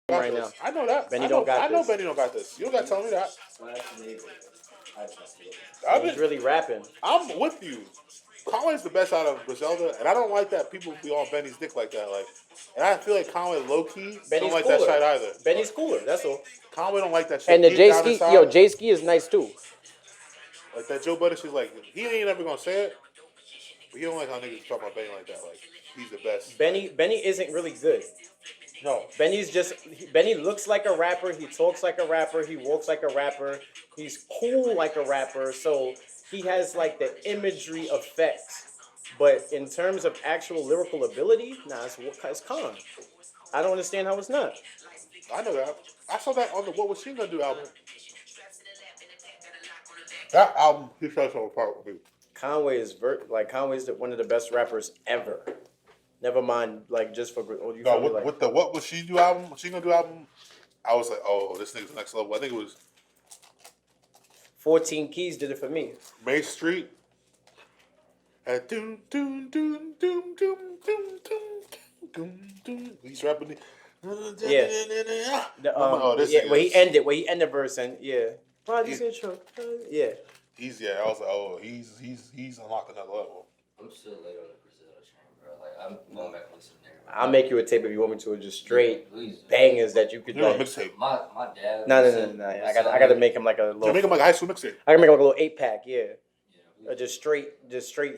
right now. I know that. Benny don't got I know this. Benny don't got this. You don't got to tell me that. He's really rapping. I'm with you. Conway's the best out of Griselda, and I don't like that people be on Benny's dick like that. Like, and I feel like Conway low key don't like cooler. that shit either. Benny's cooler. That's all. Conway don't like that shit. And the J Ski, J Ski is nice too. Like that Joe Budden shit's like he ain't ever gonna say it, but he don't like how niggas talk about Benny like that. Like he's the best. Benny isn't really good. No, Benny looks like a rapper. He talks like a rapper. He walks like a rapper. He's cool like a rapper. So he has like the imagery effect. But in terms of actual lyrical ability, nah, it's Khan. I don't understand how it's not. I know that. I saw that on the What Was She Gonna Do album. That album, he said so apart with me. Conway is Conway's one of the best rappers ever. Never mind, like just for you. No, with the What Was She Do album, She Gonna Do album, I was like, oh, this nigga's next level. I think it was 14 Keys did it for me. May Street. And doom doom doom doom doom doom doom doom doom. He's rapping it. Yeah. Where he ended the verse and yeah. Yeah. I was like, oh, he's unlocked another level. I'm still late on the Griselda train, bro. Like I'm going back and listening there. I'll make you a tape if you want me to, or just straight bangers that you could. You're a mixtape. My dad. No. I gotta make him like a little. You make him like a high school mixtape. I can make him like a little 8-pack, yeah. Just straight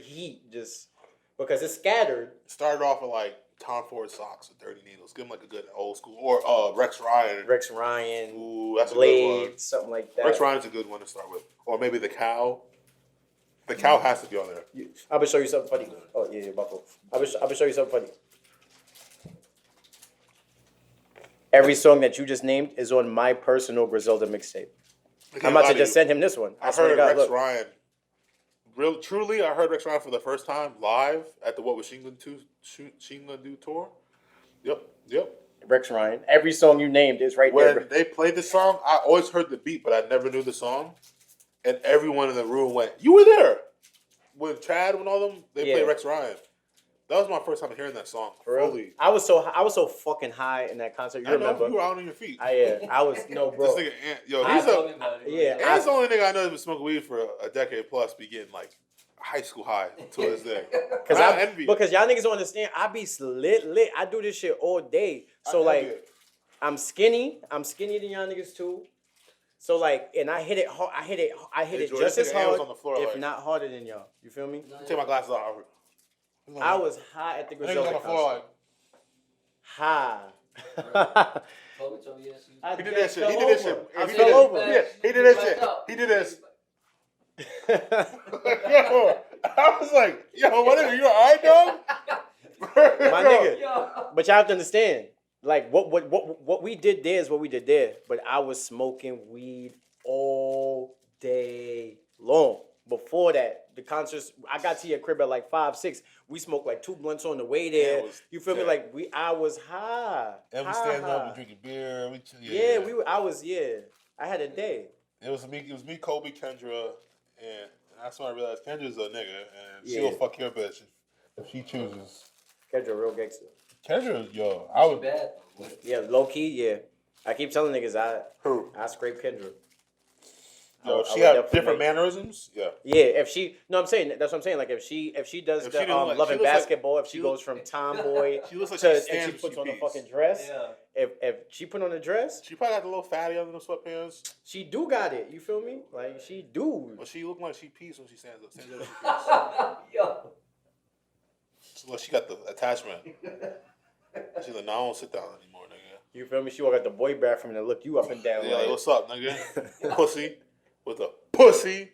heat, just because it's scattered. Started off with like Tom Ford Socks with Dirty Needles. Give him like a good old school, or Rex Ryan. Ooh, that's Blade, a good one. Something like that. Rex Ryan's a good one to start with, or maybe The Cow. The Cow has to be on there. I'm gonna show you something funny. Oh yeah, buckle. I'm gonna show you something funny. Every song that you just named is on my personal Griselda mixtape. I'm about to just send him this one. I heard Rex Ryan. Truly, I heard Rex Ryan for the first time live at the What Was She Gonna Do tour. Yep. Rex Ryan. Every song you named is right there. When they played the song, I always heard the beat, but I never knew the song. And everyone in the room went, "You were there!" When Chad and all them, they played Rex Ryan. That was my first time hearing that song. Really? I was so fucking high in that concert. You remember? You were out on your feet. I was no bro. This nigga, Ant's the only nigga I know that's been smoking weed for a decade plus, be getting like high school high to this day. Because y'all niggas don't understand. I be lit. I do this shit all day. So like, I'm skinny. I'm skinnier than y'all niggas too. So like, and I hit it hard. I hit it just as hard, on the floor, if not harder than y'all. You feel me? Take my glasses off. I was high at the Griselda concert. Like, high. He did that shit. I fell over. Yeah, he did that shit. He did this. Yo, I was like, yo, what are you alright, dog? My nigga. But y'all have to understand, like what we did there is what we did there. But I was smoking weed all day long. Before that, the concerts, I got to your crib at like 5, 6. We smoked like 2 blunts on the way there. You feel me? Like I was high. And we standing up and drinking beer. I had a day. It was me, Kobe, Kendra, and that's when I realized Kendra's a nigga, and she'll fuck your bitch if she chooses. Kendra, real gangster. Kendra, yo, I would. Bad. Yeah, low key, yeah. I keep telling niggas I scrape Kendra. Yo, she have different mannerisms. Yeah. Yeah, I'm saying that's what I'm saying. Like if she does Love and Basketball, if she goes from tomboy she looks like and she puts on a fucking dress. Yeah. If she put on a dress, she probably got the little fatty under the sweatpants. She do got it. You feel me? Like she do. But she look like she pees when she stands up. She pees. Yo. So she got the attachment. She's like, no, I don't sit down anymore, nigga. You feel me? She walk out the boy bathroom and look you up and down. Yeah, like, what's up, nigga? Pussy. With a pussy.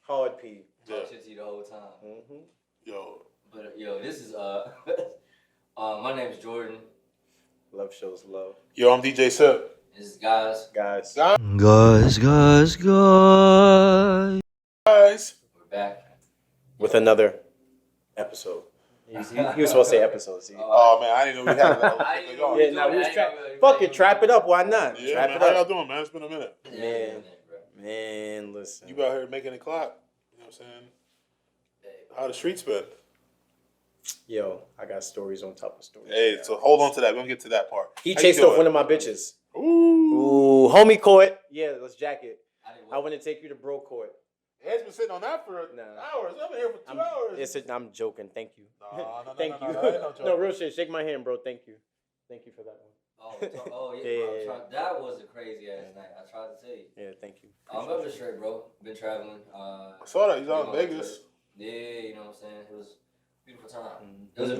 Hard pee. Talk shit to you the whole time. Mm-hmm. Yo. But this is my name's Jordan. Love shows love. Yo, I'm DJ Sip. This is guys. We're back with another episode. He was supposed to say episode. See? Oh man, I didn't know we had that. Fuck it, trap it up. Why not? Yeah, trap man, it how up. y'all doing, man? It's been a minute. Man, listen. You out here making it clap. You know what I'm saying? How the streets been? Yo, I got stories on top of stories. Hey, so hold on to that. We're gonna get to that part. He chased off one of my bitches. Ooh, Homie court. Yeah, let's jack it. I want to take you to bro court. Ed's been sitting on that for hours. I've been here for 2 hours. I'm joking. Thank you. No, Thank you. No, real shit. Shake my hand, bro. Thank you. Thank you for that one. Yeah, bro. That was a crazy ass night. I tried to tell you. Yeah, thank you. I'm over straight, bro. Been traveling. I saw that. He's out in Vegas. Yeah, you know what I'm saying? It was a beautiful time. It was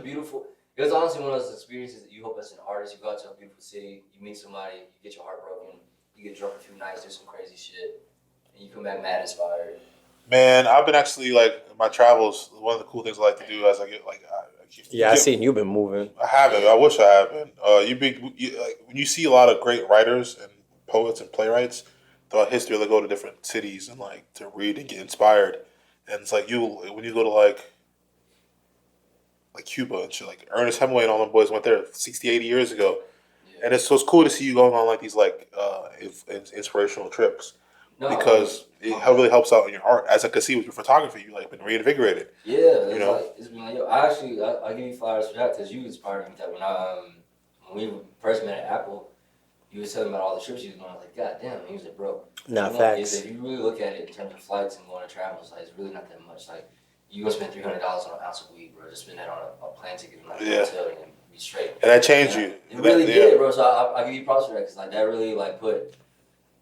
it was honestly one of those experiences that you hope as an artist, you go out to a beautiful city, you meet somebody, you get your heart broken, you get drunk a few nights, do some crazy shit, and you come back mad inspired. Man, I've been actually like in my travels. One of the cool things I like to do as I get like, I seen you've been moving. I haven't. I wish I had been. When you see a lot of great writers and poets and playwrights throughout history, they go to different cities and like to read and get inspired. And it's like when you go to like Cuba and shit, like Ernest Hemingway and all them boys went there 60, 80 years ago. Yeah. And it's cool to see you going on like these like inspirational trips. Because it really helps out in your art. As I could see with your photography, you like been reinvigorated. Yeah, it's been like, I give you flowers for that because you inspired me with that. When we first met at Apple, you was telling me about all the trips you was going. I was like, God damn, he was like, bro. Facts. If you really look at it in terms of flights and going to travel, it's really not that much. Like, you gonna spend $300 on an ounce of weed, bro. Just spend that on a plane ticket and hotel and be straight. And that changed you. It really did, bro. So I give you props for that because like that really like put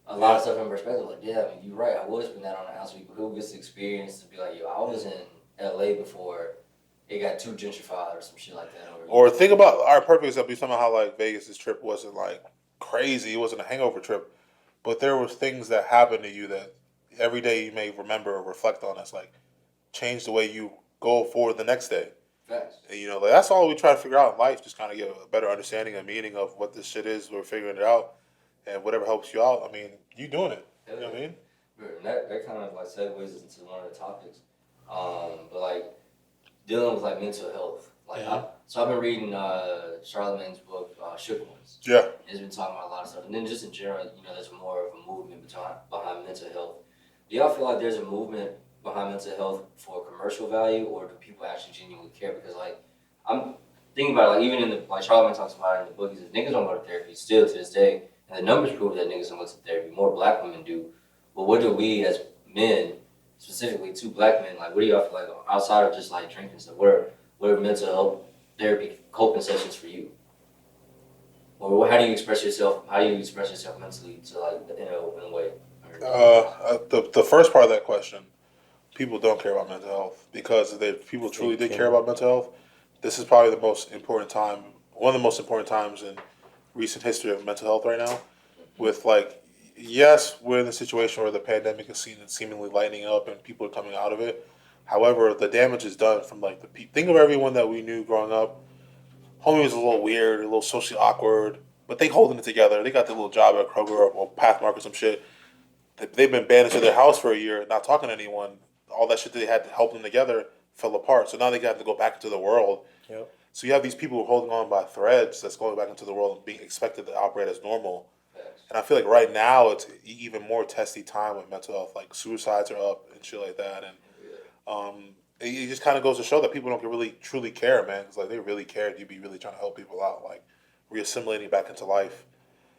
a lot of stuff in perspective. Like, yeah, I mean, you're right. I would spend that on an ounce of weed, but who gets the experience to be like, yo, I was in LA before it got too gentrified or some shit like that. Or think about our perfect example. You talking about how like Vegas' trip wasn't like crazy. It wasn't a hangover trip, but there was things that happened to you that every day you may remember or reflect on. That's like change the way you go forward the next day. Facts. And, like, that's all we try to figure out in life. Just kind of get a better understanding and meaning of what this shit is. We're figuring it out, and whatever helps you out. I mean, you doing it. You know what I mean? That kind of like segues into one of the topics. But like dealing with like mental health. Like so I've been reading Charlamagne's book, Shook Ones. Yeah. It's been talking about a lot of stuff. And then just in general, there's more of a movement behind mental health. Do y'all feel like there's a movement behind mental health for commercial value, or do people actually genuinely care? Because like I'm thinking about it, like even in the like Charlamagne talks about it in the book, he says niggas don't go to therapy still to this day, and the numbers prove that niggas don't go to therapy. More black women do. But what do we as men, specifically two black men, like what do y'all feel like outside of just like drinking stuff? What are mental health therapy coping sessions for you? Or how do you express yourself? How do you express yourself mentally to like in an open way? The first part of that question, people don't care about mental health because if people truly did care about mental health, this is probably the most important time, one of the most important times in recent history of mental health right now. With like, yes, we're in a situation where the pandemic is seemingly lightening up and people are coming out of it. However, the damage is done from like think of everyone that we knew growing up. Homie was a little weird, a little socially awkward, but they holding it together. They got their little job at Kroger or Pathmark or some shit. They've been banished to their house for a year, not talking to anyone. All that shit that they had to help them together fell apart. So now they got to go back into the world. Yep. So you have these people holding on by threads that's going back into the world and being expected to operate as normal. And I feel like right now it's even more testy time with mental health. Like suicides are up and shit like that. And it just kind of goes to show that people don't really truly care, man. Because like they really care. You'd be really trying to help people out, like reassimilating back into life.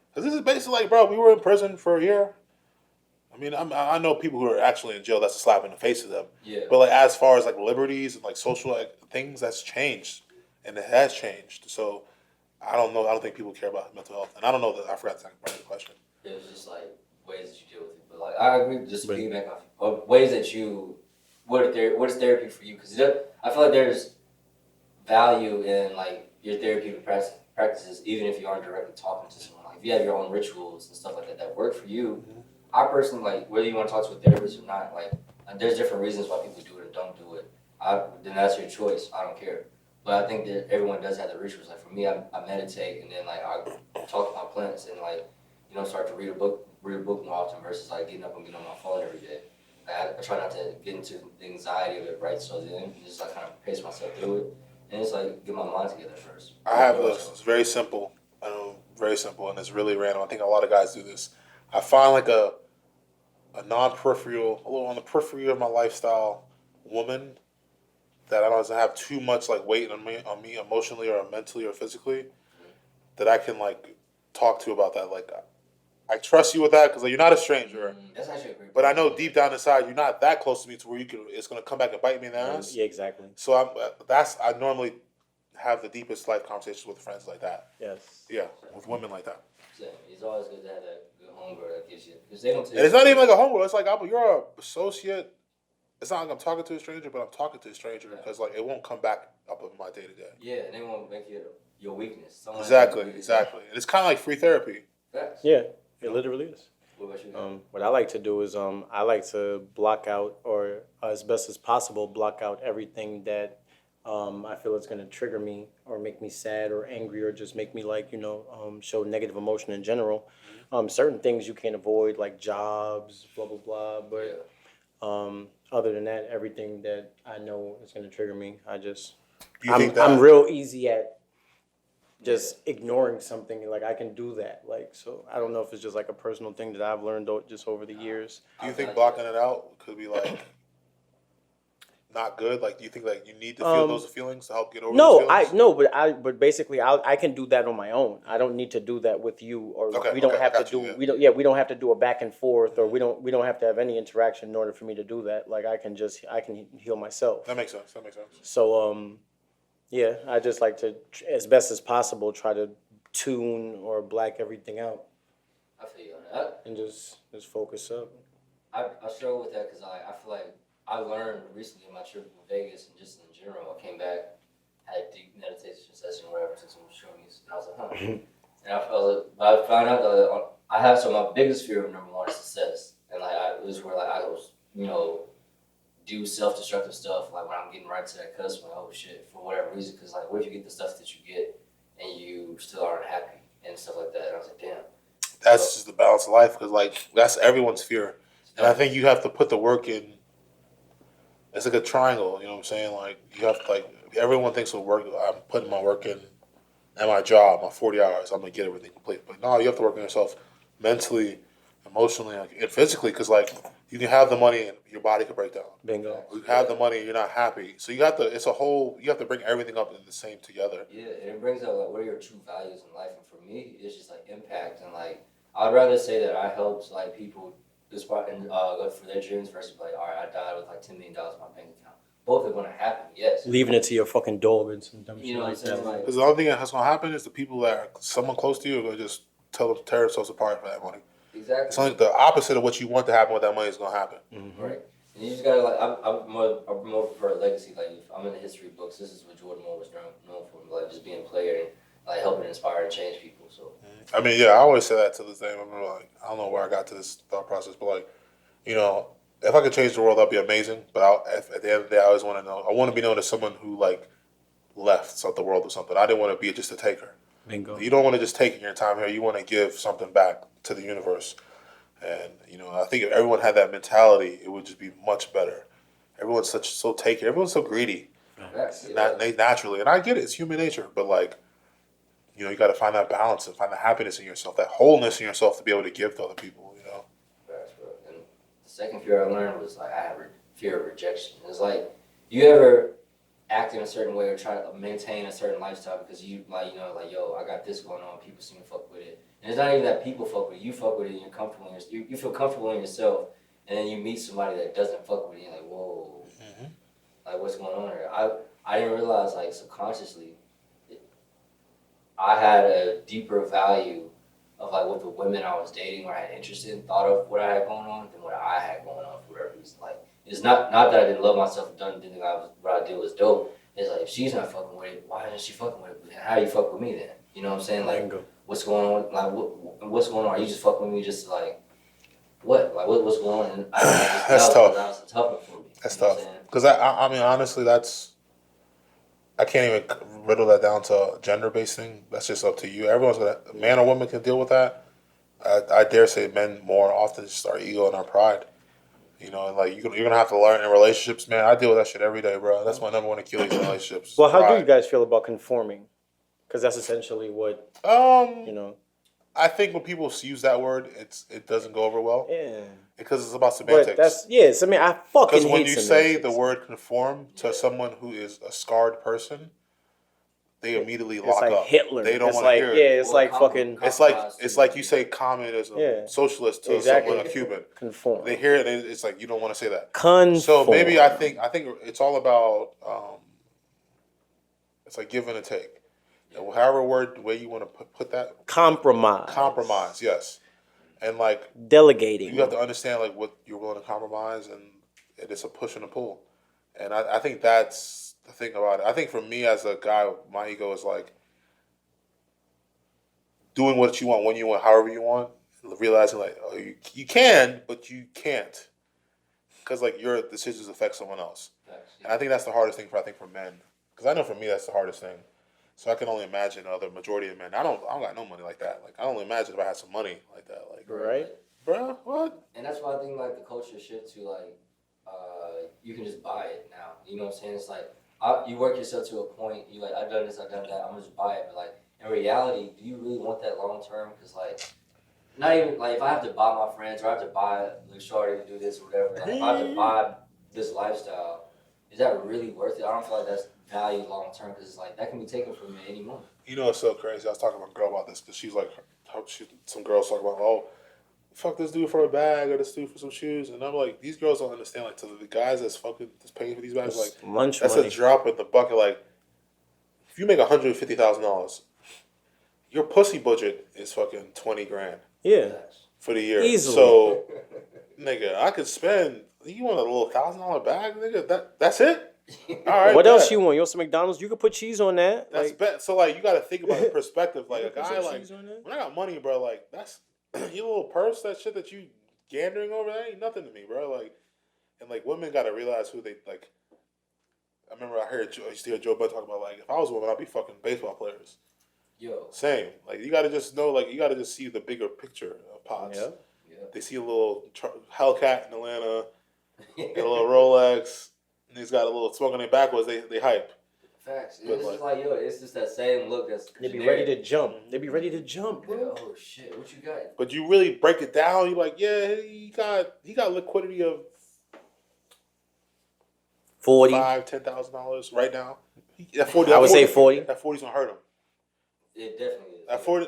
Because this is basically like, bro, we were in prison for a year. I mean, I know people who are actually in jail. That's a slap in the face of them. Yeah. But like as far as like liberties and like social things, that's changed, and it has changed. So I don't know. I don't think people care about mental health, and I don't know that I forgot to answer the question. It was just like ways that you deal with it, but like I agree. Just to piggyback off ways that you what is therapy for you? Because I feel like there's value in like your therapeutic practices, even if you aren't directly talking to someone. Like if you have your own rituals and stuff like that work for you. Mm-hmm. I personally, like, whether you want to talk to a therapist or not, like, there's different reasons why people do it and don't do it. Then that's your choice. I don't care. But I think that everyone does have the rituals. Like, for me, I meditate, and then, like, I talk to my plants and, like, start to read a book more often versus, like, getting up and getting on my phone every day. Like, I try not to get into the anxiety of it, right? So then just, like, kind of pace myself through it. And it's, like, get my mind together first. I have this. It's very simple. Very simple, and it's really random. I think a lot of guys do this. I find like a non-peripheral, a little on the periphery of my lifestyle woman that I don't have too much like weight on me emotionally or mentally or physically, that I can like talk to about that. Like, I trust you with that because like, you're not a stranger. That's actually a great. But I know deep down inside you're not that close to me to where it's gonna come back and bite me in the ass. Yeah, exactly. So I normally have the deepest life conversations with friends like that. Yes. Yeah, with women like that. It's always good to have that good homegirl that gives you, because they don't. And it's not even like a homegirl. It's like you're an associate. It's not like I'm talking to a stranger, but I'm talking to a stranger because like it won't come back up in my day to day. Yeah, and they won't make it your weakness. Exactly. And it's kind of like free therapy. Facts. Yeah, it literally is. What about you? What I like to do is I like to block out, or as best as possible, block out everything that I feel is going to trigger me or make me sad or angry or just make me show negative emotion in general. Certain things you can't avoid, like jobs, blah blah blah. But other than that, everything that I know is going to trigger me, I'm real easy at just ignoring something. Like I can do that. Like, so I don't know if it's just like a personal thing that I've learned just over the years. Do you think blocking it out could be like not good? Like, do you think like you need to feel those feelings to help get over? But basically I can do that on my own. I don't need to do that with you, or we don't have to do we don't have to do a back and forth, or we don't have to have any interaction in order for me to do that. Like I can heal myself. That makes sense. So yeah, I just like to, as best as possible, try to tune or black everything out. I feel you on that. And just focus up. I struggle with that because I feel like I learned recently in my trip to Vegas and just in general. I came back, had a deep meditation session or whatever, took some shroomies, and I was like, huh. And I found out that I have, so my biggest fear of number one is success. And like it was where like I was, do self-destructive stuff, like when I'm getting right to that cusp, like, oh shit, for whatever reason, because like, what if you get the stuff that you get and you still aren't happy and stuff like that? And I was like, damn. That's just the balance of life, because like that's everyone's fear, and I think you have to put the work in. It's like a triangle, you know what I'm saying? Like you have to, like, everyone thinks of work. I'm putting my work in at my job, my 40 hours. I'm gonna get everything complete, but no, you have to work on yourself mentally, emotionally, and physically, because like you can have the money and your body could break down. Bingo. You have the money and you're not happy, so you have to. It's a whole. You have to bring everything up in the same together. Yeah, and it brings up like what are your true values in life, and for me, it's just like impact, and like I'd rather say that I helped like people go for their dreams versus like, all right, I died with like $10 million in my bank account. Both are gonna happen, yes. Leaving it to your fucking dog and some dumb shit what I'm saying? Like, Because the only thing that's gonna happen is the people that are someone close to you are gonna just tear themselves apart for that money. Exactly. It's only the opposite of what you want to happen with that money is gonna happen. Mm-hmm. Right. And you just gotta like I'm more for a legacy. Like if I'm in the history books, this is what Jordan Moore was known for, like just being a player and like helping inspire and change people. So I mean, yeah, I always say that to this day. I remember, like, I don't know where I got to this thought process, but like, if I could change the world, that'd be amazing. But at the end of the day, I always want to know. I want to be known as someone who like left the world or something. I didn't want to be just a taker. Bingo. You don't want to just take your time here. You want to give something back to the universe. And I think if everyone had that mentality, it would just be much better. Everyone's so taker. Everyone's so greedy. Naturally, and I get it. It's human nature. But like, you got to find that balance and find the happiness in yourself, that wholeness in yourself to be able to give to other people. That's right. And the second fear I learned was like I have fear of rejection. It's like you ever act in a certain way or try to maintain a certain lifestyle because you yo, I got this going on. People seem to fuck with it. And it's not even that people fuck with it. You fuck with it and you're comfortable. You feel comfortable in yourself. And then you meet somebody that doesn't fuck with it. And you're like, whoa. Mm-hmm. Like, what's going on here? I didn't realize, like, subconsciously, I had a deeper value of, like, what the women I was dating or I had interest in thought of what I had going on than what I had going on for whatever reason. Like, it's not that I didn't love myself and didn't think what I did was dope. It's like, if she's not fucking with it, why isn't she fucking with it? How do you fuck with me then? You know what I'm saying? Like, what's going on? Like, what's going on? Are you just fucking with me just to, like, what? Like, what's going on? And that's tough. That was a tough one for me. That's tough. Because, I mean, honestly, I can't even riddle that down to a gender-based thing. That's just up to you. Man or woman can deal with that. I dare say men more often just our ego and our pride. And like you're gonna have to learn in relationships, man. I deal with that shit every day, bro. That's my number one Achilles in relationships. Well, how do you guys feel about conforming? Because that's essentially what I I think when people use that word, it doesn't go over well. Yeah. Because it's about semantics. But I mean, I fucking hate because when you say semantics. the word conform to someone who is a scarred person, they immediately lock like up. Hitler. They don't want to hear it. Yeah, it's like fucking. It's like you say communism, socialist to someone, a Cuban. Conform. They hear it. It's like you don't want to say that. Conform. So maybe I think it's all about. It's like give and take. However way you want to put that. Compromise, yes. And like delegating. You have to understand like what you're willing to compromise, and it's a push and a pull. And I think that's the thing about it. I think for me as a guy, my ego is like doing what you want, when you want, however you want, realizing like you can, but you can't. Because like your decisions affect someone else. And I think that's the hardest thing for men. Because I know for me that's the hardest thing. So I can only imagine the majority of men. I don't got no money like that. Like I only imagine if I had some money like that. Like right, bro, what? And that's why I think like the culture shift to like, you can just buy it now. You know what I'm saying? It's like you work yourself to a point. You like I've done this, I've done that. I'm gonna just buy it. But like in reality, do you really want that long term? Because like not even like if I have to buy my friends or I have to buy like shorty to do this or whatever. Like, if I have to buy this lifestyle, is that really worth it? I don't feel like that's value long term because it's like that can be taken from me any moment. You know, it's so crazy. I was talking to a girl about this because she's like, some girls talk about, fuck this dude for a bag or this dude for some shoes, and I'm like, these girls don't understand. Like, to the guys that's paying for these bags, like lunch that's money. A drop in the bucket. Like, if you make $150,000, your pussy budget is fucking $20,000. Yeah, for the year. Easily. So, nigga, I could spend. You want a little $1,000 bag, nigga? That's it. All right. What else you want? You want some McDonald's? You could put cheese on that. That's so like you got to think about the perspective. Like a guy like when I got money, bro. Like that's your little purse. That shit that you gandering over. That ain't nothing to me, bro. Like and like women got to realize who they like. I remember I used to hear Joe Budden talk about like if I was a woman, I'd be fucking baseball players. Yo. Same. Like you got to just know. Like you got to just see the bigger picture of Pots. Yeah. They see a little Hellcat in Atlanta, get a little Rolex. And he's got a little smoke on their backwards. They hype. Facts. It's just like it's just that same look. That's they be ready to jump. They be ready to jump, bro. Yeah, oh shit, what you got? But you really break it down. You're like, yeah, he got liquidity of $10,000 right now. That 40. I would say 40. That 40's gonna hurt him. It definitely is. That 40.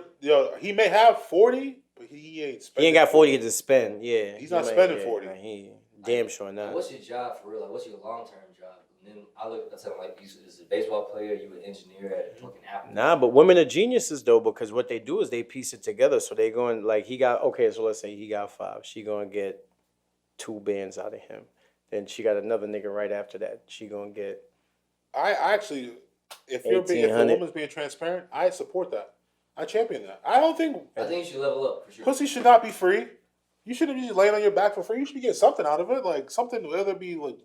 He may have 40, but he ain't spending. He ain't got 40 to spend. Yeah, he's not spending 40. He damn sure not. What's your job for real? Like, what's your long term job? And then I tell him like, you is a baseball player, you an engineer at fucking Apple. Nah, but women are geniuses though, because what they do is they piece it together. So they going like so let's say he got 5. She gonna get 2 bands out of him. Then she got another nigga right after that. She gonna get. I actually, if the woman's being transparent, I support that. I champion that. I think you should level up for sure. Pussy should not be free. You shouldn't be just laying on your back for free. You should be getting something out of it, like something whether it be like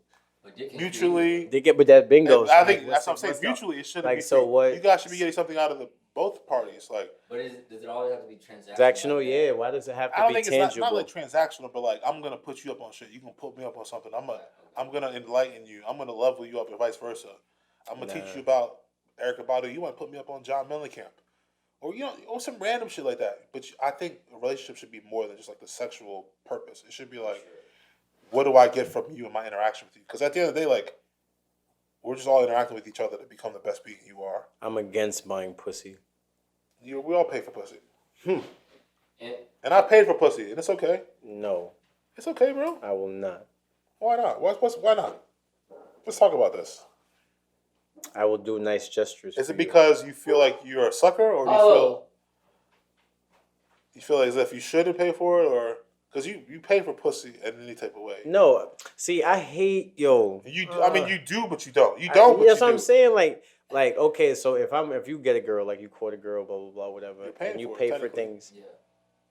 mutually. They get with that bingo. I think that's what I'm saying. Mutually, it shouldn't like be so. Free. What you guys should be getting something out of both parties. Like, but does it always have to be transactional? Transactional, yeah. Why does it have to be tangible? It's not like transactional, but like I'm gonna put you up on shit. You gonna put me up on something. I'm gonna enlighten you. I'm gonna level you up, and vice versa. I'm gonna teach you about Erica Badu. You want to put me up on John Mellencamp. Or some random shit like that. But I think a relationship should be more than just like the sexual purpose. It should be like, what do I get from you in my interaction with you? Because at the end of the day, like, we're just all interacting with each other to become the best being you are. I'm against buying pussy. We all pay for pussy. And I paid for pussy, and it's okay. No. It's okay, bro. I will not. Why not? Why not? Let's talk about this. I will do nice gestures. Is it because you feel like you're a sucker, or you feel as if you shouldn't pay for it, or because you pay for pussy in any type of way? No, see, I hate you. I mean, you do, but you don't. You don't. But that's what I'm saying. Like, okay, so if you get a girl, like you court a girl, blah blah blah, whatever, and you pay for things,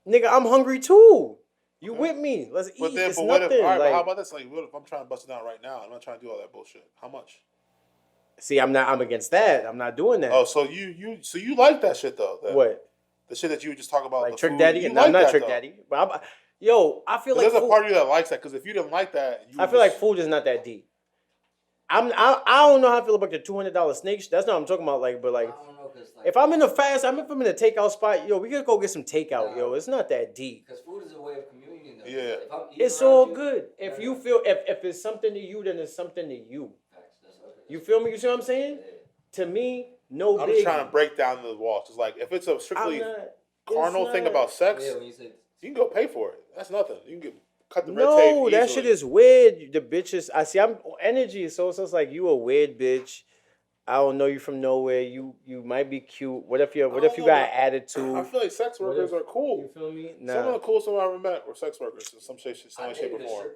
nigga, I'm hungry too. You with me? Let's eat. But then, it's but what nothing. if? All right, but how about this? Like, what if I'm trying to bust it down right now? I'm not trying to do all that bullshit. How much? See, I'm against that. I'm not doing that. Oh, so you like that shit though? What? The shit that you were just talking about, like the Trick food. Daddy? No, I'm not Trick Daddy. But I feel like there's a part of you that likes that. Because if you didn't like that, I feel like food is not that deep. I don't know how I feel about the $200 snakes. That's not what I'm talking about. Like, but like, I don't know, If I'm in a takeout spot, yo, we gotta go get some takeout, yo. It's not that deep. Because food is a way of communion, though. Yeah. If I'm It's all good. If you feel if it's something to you, then it's something to you. You feel me? You see what I'm saying? Yeah. To me, no. I'm just trying to break down the walls. It's like if it's a strictly carnal thing about sex, you can go pay for it. That's nothing. You can cut the red tape easily. That shit is weird. The bitches. I'm energy. So it's just like you a weird bitch. I don't know you from nowhere. You might be cute. What if you got an attitude? I feel like sex workers are cool. You feel me? Nah. Some of the coolest people I ever met were sex workers in some shape or form.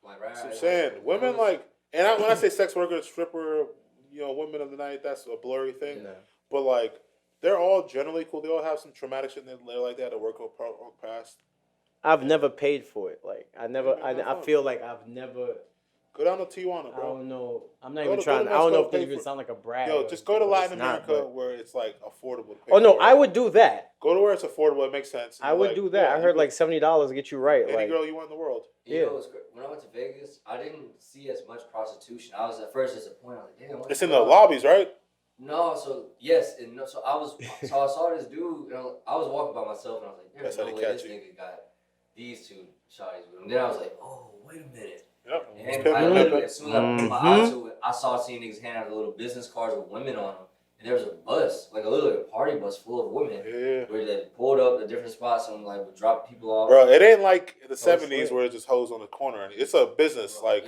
I'm saying women like, and when I say sex worker, stripper, women of the night, that's a blurry thing. Nah. But like, they're all generally cool. They all have some traumatic shit in their life like that to work past. I've never paid for it. Like I feel like I've never. Go down to Tijuana, bro. I don't know. I'm not even trying. I don't know if this even sound like a brag. Yo, just go to Latin America where it's like affordable to pay. Oh no, I would do that. Go to where it's affordable. It makes sense. I would do that. I heard like $70 get you right. Any girl you want in the world. Yeah. When I went to Vegas, I didn't see as much prostitution. I was at first disappointed. I was like, damn. It's in the lobbies, right? No, so yes, and no, so I saw this dude. I was walking by myself, and I was like, "There's no way this nigga got these two shawties with him." Then I was like, "Oh, wait a minute." Yep. And I literally, as soon as I put my eye to it, I saw seeing niggas hand out little business cards with women on them, and there was a bus, like a party bus full of women, where they pulled up at different spots and like would drop people off. Bro, it ain't like the '70s where it's just hoes on the corner. It's a business, bro,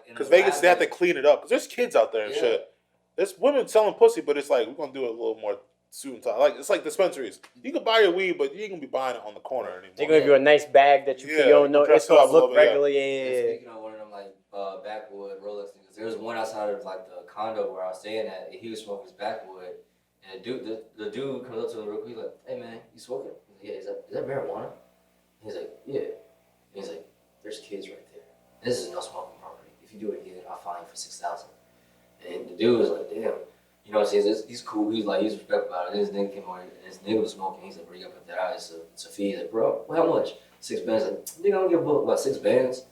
because Vegas they have to clean it up. Cause there's kids out there and shit. There's women selling pussy, but it's like we're gonna do it a little more suit and tie. Like it's like dispensaries. You can buy your weed, but you ain't gonna be buying it on the corner anymore. They're gonna give you a nice bag that you don't know. It's gonna look regular. Speaking of one of them like backwood Rolex niggas, there was one outside of like the condo where I was staying at, and he was smoking his backwood, and the dude comes up to him real quick, he's like, "Hey man, you smoking?" He's like, "Yeah, is that marijuana?" He's like, "Yeah." And he's like, "There's kids right there. This is no smoking property. If you do it again, I'll fine you for $6,000." And the dude was like, "Damn." You know what I'm saying? He's cool. He's respectful about it. And his nigga came over and his nigga was smoking. He's like, "Bro, you gotta put that out. It's a fee." He's like, "Bro, well, how much?" 6 bands. Like, nigga, I don't give a fuck about 6 bands.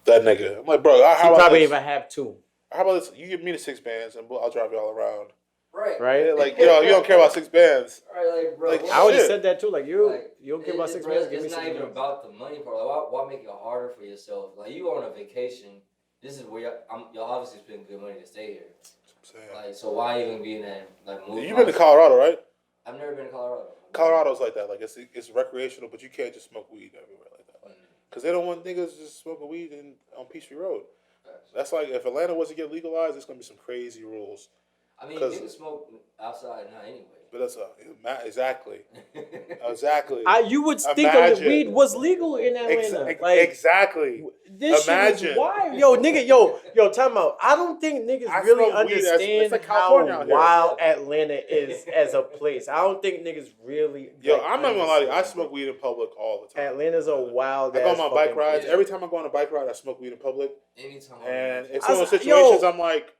That nigga. I'm like, bro, how about probably this? even have 2. How about this? You give me the 6 bands and I'll drive you all around. Right. Like, yo, you don't care about 6 bands. Right, like, bro. Like, I already said that too. Like, you don't care about 6 bands. Give me 6 bands. It's not even about the money part. Like, why make it harder for yourself? Like, you on a vacation. This is where y'all obviously spend good money to stay here. Like, so why even be in that like movie? You've been to Colorado, right? I've never been to Colorado. Colorado's like that. Like it's recreational, but you can't just smoke weed everywhere like that. Because they don't want niggas just smoking weed on Peachtree Road. That's like if Atlanta was to get legalized, it's gonna be some crazy rules. I mean, niggas smoke outside now anyway. But that's exactly. You would think of weed was legal in Atlanta. Exactly. This shit is wild. Yo, time out. I don't think niggas really understand how wild Atlanta is as a place. I don't think niggas really. Yo, I'm not gonna lie to you. I smoke weed in public all the time. Atlanta's a wild. I go on my bike rides. Every time I go on a bike ride, I smoke weed in public. Anytime. And it's one of those situations I'm like.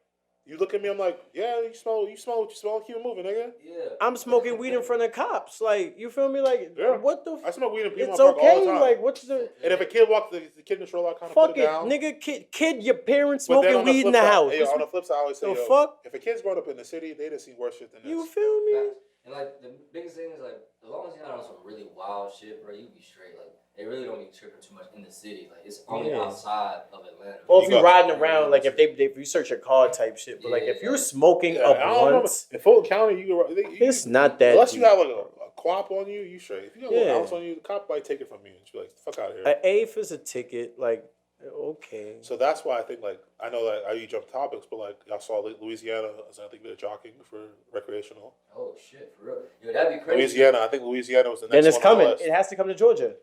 You look at me, I'm like, yeah, you smell, keep it moving, nigga. Yeah. I'm smoking weed in front of cops. Like, you feel me? Like, what the I smoke weed in Piedmont It's Park okay. all the time. Like, what's the... And if a kid walks, the kid in the stroller, I kind of fuck put it down. Nigga, kid, your parents smoking weed in the house. Hey, on the flip side, I always say, fuck? If a kid's growing up in the city, they done seen worse shit than this. You feel me? And, like, the biggest thing is, like, as long as you're not on some really wild shit, bro, you be straight. Like, they really don't be tripping too much in the city. Like, it's only outside of Atlanta. Or if you're riding around, like, if you search your car type shit. But, like, if you're smoking a blunt... In Fulton County, it's not that unless deep. you have, like, a quap on you, you straight. If you got a little ounce on you, the cop might take it from you. And be like, fuck out of here. An eighth is a ticket. Like, okay. So that's why I think, like, I know that I jump topics, but, like, I saw Louisiana, I think they're jockeying for recreational. Oh, shit, for real. Yo, that'd be crazy. I think Louisiana was the next one. Then it's coming. It has to come to Georgia.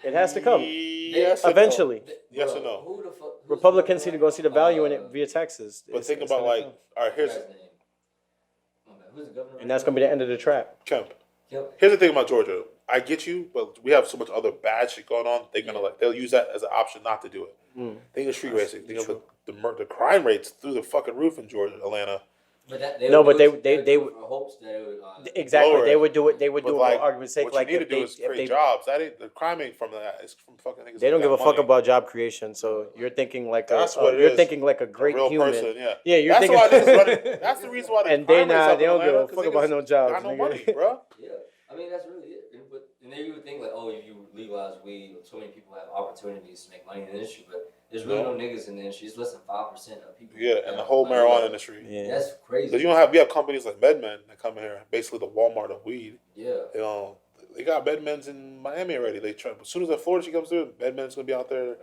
It has to come. Yes, eventually. Yes or no? Who the fuck? Republicans need to go see the value in it via taxes. But think about, like, all right, here's... Who's the governor? And that's going to be the end of the trap. Kemp. Here's the thing about Georgia. I get you, but we have so much other bad shit going on. They're gonna they'll use that as an option not to do it. Think of street racing. Think of the crime rates through the fucking roof in Georgia, Atlanta. But that No, but they would hopes that it would exactly lower they it. would do it. They would But do it like, for argument's sake. what Like you need if to do is create jobs. That ain't the crime ain't from that. It's from fucking niggas. they don't who give a got fuck money. about job creation. So you're thinking like That's what it you're is. thinking like a A great real human. person, yeah. Yeah, you're That's thinking. why niggas running. That's the reason why the And crime they rate's up they in don't give Atlanta, a 'cause fuck niggas about no jobs. got no nigga. money, bro. Yeah, I mean that's really it. And then you would think like, oh, if you legalize weed, so many people have opportunities to make money in the industry, but there's really no niggas in the industry. It's less than 5% of people. Yeah, and the whole marijuana industry. Yeah, that's crazy. Because we have companies like MedMen that come here, basically the Walmart of weed. Yeah. They got MedMens in Miami already. They try, as soon as that Florida comes through, MedMen's gonna be out there,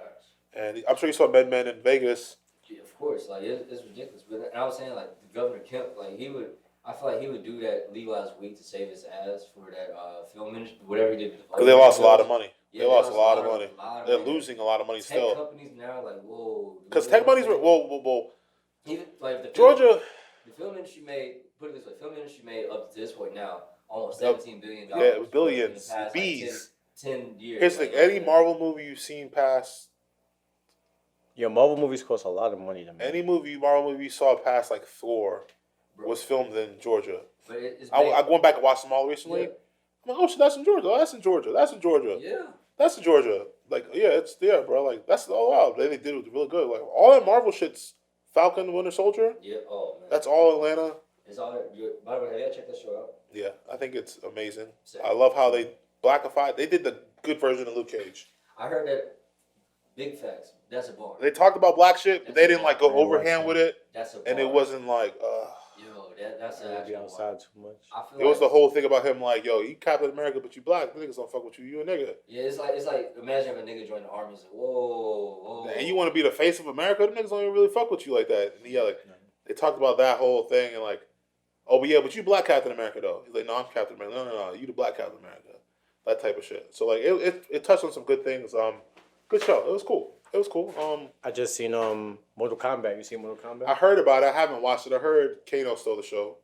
and I'm sure you saw MedMen in Vegas. Yeah, of course, like it's ridiculous. But I was saying like Governor Kemp, like he would. I feel like he would do that legalized weed to save his ass for that film industry, whatever he did. Because they lost a lot of money. Yeah, they lost a lot of money. They're money. losing a lot of money tech still. Companies now like whoa. Because tech companies were whoa. Even like the Georgia. The film industry made, put it this way, film industry made up to this point now almost $17 billion. Yeah, it was billions. In the past, Bees. Like 10 years. Here's the thing: any Marvel movie you've seen past. Your Marvel movies cost a lot of money to make. Any Marvel movie you saw past like Thor was filmed in Georgia. But I went back and watched them all recently. Yeah. I'm like, oh shit, that's in Georgia. Oh, that's in Georgia. That's in Georgia. Yeah. That's in Georgia. Like, yeah, it's there, bro. Like, that's wow. They did it really good. Like, all that Marvel shit's Falcon and Winter Soldier. Yeah. Oh man. That's all Atlanta. It's all. By the way, have you checked that show out? Yeah, I think it's amazing. Sick. I love how they blackified. They did the good version of Luke Cage. I heard that. Big facts. That's a bar. They talked about black shit, but they didn't like go overhand with it. That's a bar. And it wasn't like. Yo, that's an be actual outside bar. too much. I feel It was the whole thing about him like, yo, you Captain America, but you black. The niggas don't fuck with you. You a nigga. Yeah, it's like imagine if a nigga joined the army. It's like whoa. And you want to be the face of America? The niggas don't even really fuck with you like that. And yeah, like they talked about that whole thing and like, oh, but yeah, but you black Captain America though. He's like, no, I'm Captain America. No, you the black Captain America. That type of shit. So like, it touched on some good things. Good show. It was cool. I just seen Mortal Kombat. You seen Mortal Kombat? I heard about it. I haven't watched it. I heard Kano stole the show.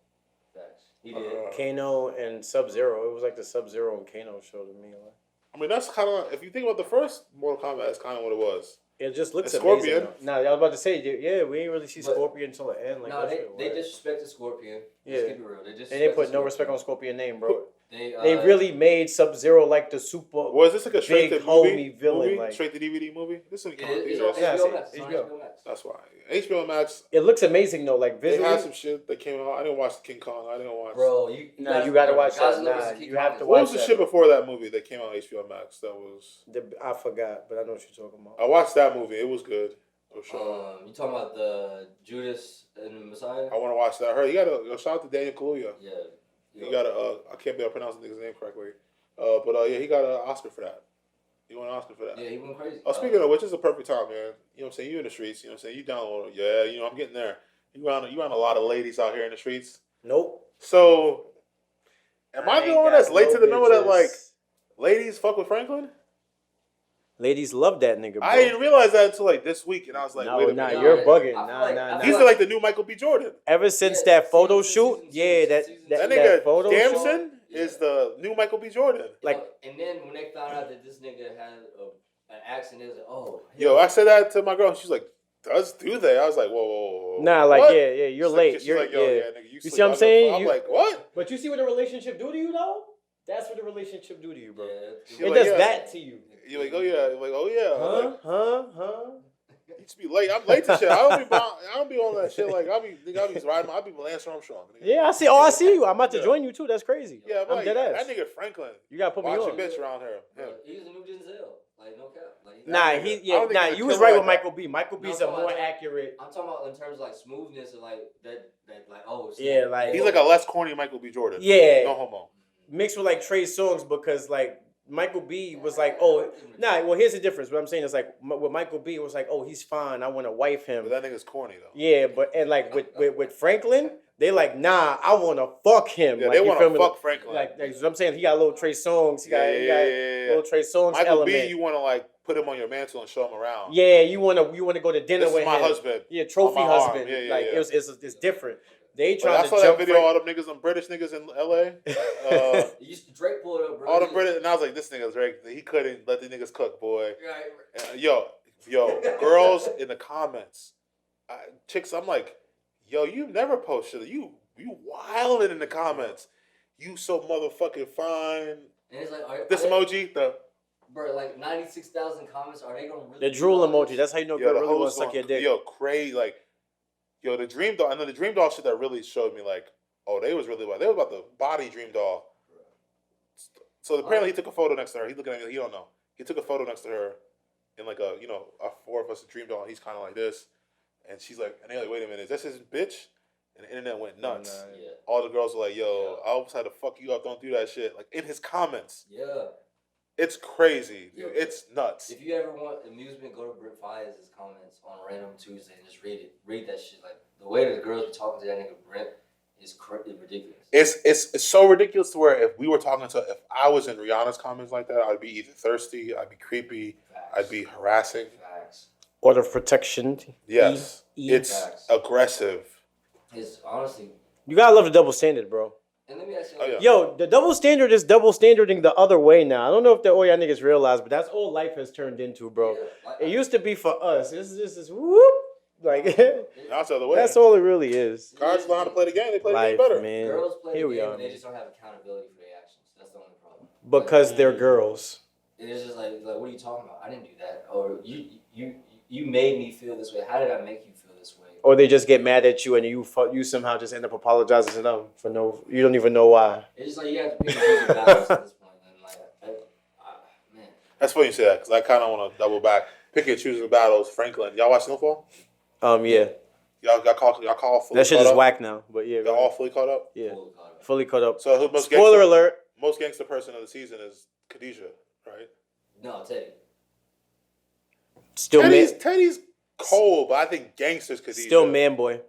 He did. Kano and Sub-Zero. It was like the Sub-Zero and Kano show to me. Like. I mean, that's kind of, if you think about the first Mortal Kombat, that's kind of what it was. It just looks and amazing. Scorpion. Nah, I was about to say, yeah, we ain't really see Scorpion until the end. Like, no, they disrespected Scorpion. Yeah. Let's keep it real. And they put no respect on Scorpion name, bro. They really made Sub-Zero like the super. Was this like a straight to homie villain? Like, straight to DVD movie? This is HBO Max. That's why HBO Max. It looks amazing though. Like visually, they had some shit that came out. I didn't watch King Kong. I didn't watch. Bro, you gotta watch that. Nah, you have to watch. What was the shit before that movie that came out on HBO Max? That was. I forgot, but I know what you're talking about. I watched that movie. It was good. For sure. You talking about the Judas and the Messiah? I want to watch that. I heard you got to shout out to Daniel Kaluuya. Yeah. He got I can't be able to pronounce the nigga's name correctly. But he got an Oscar for that. He won an Oscar for that. Yeah, he went crazy. Speaking of which, it's a perfect time, man. You know what I'm saying? You in the streets. You know what I'm saying? You download. Yeah, I'm getting there. You around a lot of ladies out here in the streets. Nope. So, am I the one that's late to the memo that like ladies fuck with Franklin? Ladies love that nigga, bro. I didn't realize that until like this week, and I was like, wait a minute. You're bugging. Nah. He's like the new Michael B. Jordan. Ever since that photo shoot, that nigga photo Damson is the new Michael B. Jordan. Like, and then when they found out that this nigga had an accent, it was like, oh. Yo, I said that to my girl. She's like, do they? I was like, whoa. Nah, like, what? yeah, you're late. You're like, yo, yeah, nigga, you see what I'm saying? I'm like, what? But you see what a relationship do to you, though? That's what a relationship do to you, bro. Yeah, it does that to you. You're like, oh yeah. You're like, oh yeah. Huh? You used to be late. I'm late to shit. I don't be on that shit. Like I'll be riding. I'll be Lance Armstrong. Nigga. Yeah, I see. Oh, I see you. I'm about to join you too. That's crazy. Yeah, I'm dead ass. That nigga Franklin. You gotta put me watch on. Watch your bitch around here. He's the new Denzel. Like no cap. Like, you was right with Michael B. Michael B's a more accurate. I'm talking about in terms of like smoothness and like that like oh. Yeah, like he's like a less corny Michael B. Jordan. Yeah. No homo. Mixed with like Trey Songz because like. Michael B was like, well, here's the difference. What I'm saying is like, with Michael B, it was like, oh, he's fine. I want to wife him. But that nigga's corny though. Yeah, and like with Franklin, they like, nah, I want to fuck him. Yeah, like, they want to fuck Franklin. Like what I'm saying, he got a little Trey Songz. He got little Trey Songz Michael element. B, you want to like put him on your mantle and show him around. Yeah, you want to go to dinner this with is my him. husband. Yeah, trophy husband. Yeah, like it's different. They trying I to saw that video. All them niggas, them British niggas in L.A. Drake pulled up, bro. All the British, and I was like, this nigga's Drake. He couldn't let the niggas cook, boy. Yo, girls in the comments, chicks. I'm like, yo, you never post shit. You wilding in the comments. You so motherfucking fine. And it's like, this emoji, bro, like 96,000 comments. Are they gonna really? The drool emoji. That's how you know girl really want to suck your dick. Yo, crazy. Like, yo, the Dream Doll. And then the Dream Doll shit that really showed me, like, oh, they was about the body Dream Doll. So apparently he took a photo next to her. He's looking at me. He don't know. He took a photo next to her in like a four of us a Dream Doll. And he's kind of like this, and she's like, and they're like, wait a minute, is this his bitch? And the internet went nuts. Yeah. All the girls were like, yo, I almost had to fuck you up. Don't do that shit. Like in his comments. Yeah. It's crazy, dude. Yo, it's nuts. If you ever want amusement, go to VIII's comments on Random Tuesday and just read it. Read that shit. Like the way the girls be talking to that nigga Brent is ridiculous. It's so ridiculous to where if I was in Rihanna's comments like that, I'd be either thirsty, I'd be creepy, Facts. I'd be harassing. Facts. Order of protection. Yes. It's Facts. aggressive. It's honestly. You gotta love the double standard, bro. And let me ask you. Oh, yeah. Yo, the double standard is double standarding the other way now. I don't know if all y'all niggas realize, but that's all life has turned into, bro. Yeah, like, It used to be for us. This is whoop. Like That's the other way. that's all it really is. Guys learn how to play the game. They play Life, the game better. man. Girls play Here the we game are, and they man. just don't have accountability for their actions. That's the only problem. Because they're girls. It's just like what are you talking about? I didn't do that. Or you made me feel this way. How did I make you feel this way? Or they just get mad at you and you somehow just end up apologizing to them for you don't even know why. It's just like you have to pick and choose your battles at this point. And like, man. That's funny you say that because I kind of want to double back. Pick and choose the battles. Franklin, y'all watch Snowfall? Yeah. Y'all call fully That shit caught is up? whack now, but yeah. Y'all all fully caught up? Yeah. Fully caught up. So who most Spoiler alert. Most gangster person of the season is Khadijah, right? No, Teddy. Still Teddy's cold, but I think gangster's Khadijah. Still man boy.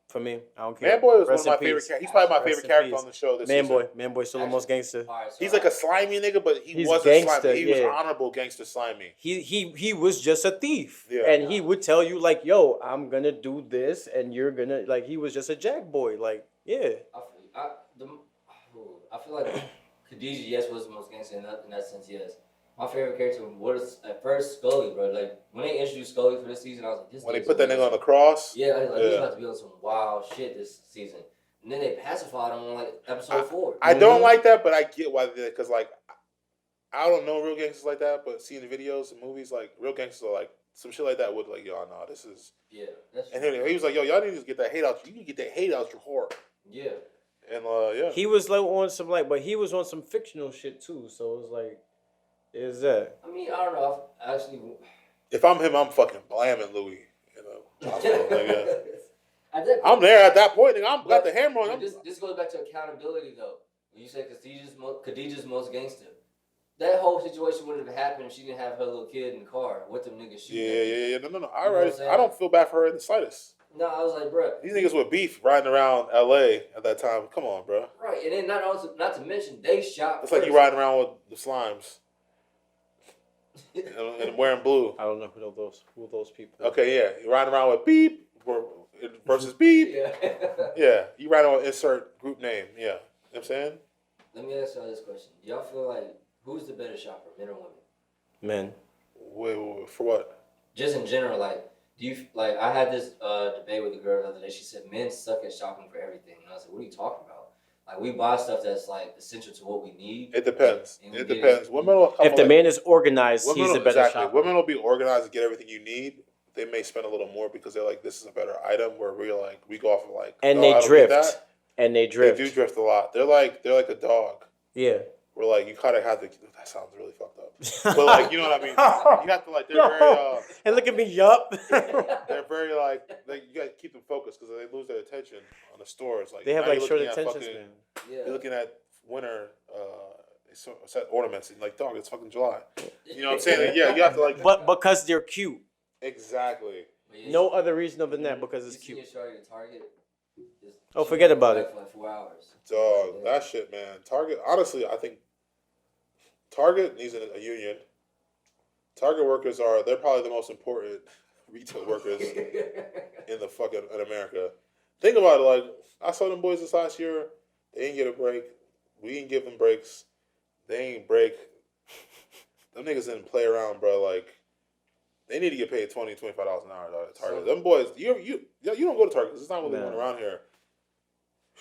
For me, I don't care. Man Boy was Rest one of in my peace. favorite. He's probably my Rest favorite in character peace. on the show this Man season. boy, still the most gangster. Right, so He's like a slimy nigga, but he He's wasn't gangster, slimy. He was yeah. honorable gangster slimy. He was just a thief, Yeah. and he would tell you like, "Yo, I'm gonna do this, and you're gonna like." He was just a jack boy, like, yeah. I feel like Khadijah, yes, was the most gangster in that sense, yes. My favorite character was at first Scully, bro. Like when they introduced Scully for this season, I was like, this. When they put that nigga on the cross. Yeah, I was like, he's about to be on some wild shit this season. And then they pacified him on like episode 4. I don't like that, but I get why they did it. Because like, I don't know real gangsters like that, but seeing the videos and movies, like real gangsters are like some shit like that would like, yo, no, this is. Yeah, that's. And he was like, yo, y'all need to get that hate out. You need to get that hate out your heart. Yeah. And yeah. He was like on some but he was on some fictional shit too. So it was like, is that? I mean, I don't know. Actually. If I'm him, I'm fucking blaming Louis. You know. Like, yeah. I'm there at that point. Nigga, I'm got the hammer on. This goes back to accountability, though. When you say Khadijah's most gangster, that whole situation wouldn't have happened if she didn't have her little kid in the car with them niggas shooting. Yeah. No. I don't feel bad for her in the slightest. No, I was like, bro. These niggas with beef riding around L.A. at that time. Come on, bro. Right, and then not to mention they shot. It's like you riding around with the Slimes and wearing blue. I don't know who those people. Okay, yeah, you riding around with beep versus beep. Yeah, you riding on insert group name. Yeah, you know what I'm saying. Let me ask y'all this question: do y'all feel like who's the better shopper, men or women? Men. Wait, for what? Just in general, like. Do you like? I had this debate with a girl the other day. She said men suck at shopping for everything, and I said, "What are you talking about? Like we buy stuff that's like essential to what we need." It depends. It depends. Women will if the man is organized, he's a better shopper. Women will be organized and get everything you need. They may spend a little more because they're like, "This is a better item." Where we go off of like, and no, they drift. And they drift. They do drift a lot. They're like a dog. Yeah. Where like you kind of have to. That sounds really fucked up. But like you know what I mean. You have to like they're very. And look at me, yup. They're very like you got to keep them focused because they lose their attention on the stores. Like they have like short attention span. Yeah. You're looking at winter set ornaments and like dog. It's fucking July. You know what I'm saying? Yeah, you have to like. But because they're cute. Exactly. No other reason other than that because it's cute. Target. Oh, forget about it. For like 4 hours. Dog, that shit, man. Target. Honestly, I think Target needs a union. Target workers they're probably the most important retail workers in America. Think about it, like I saw them boys this last year, they didn't get a break. We didn't give them breaks. They ain't break. Them niggas didn't play around, bro. Like They need to get paid $20, $25 an hour at Target. Them boys, you don't go to Target because it's not really one around here.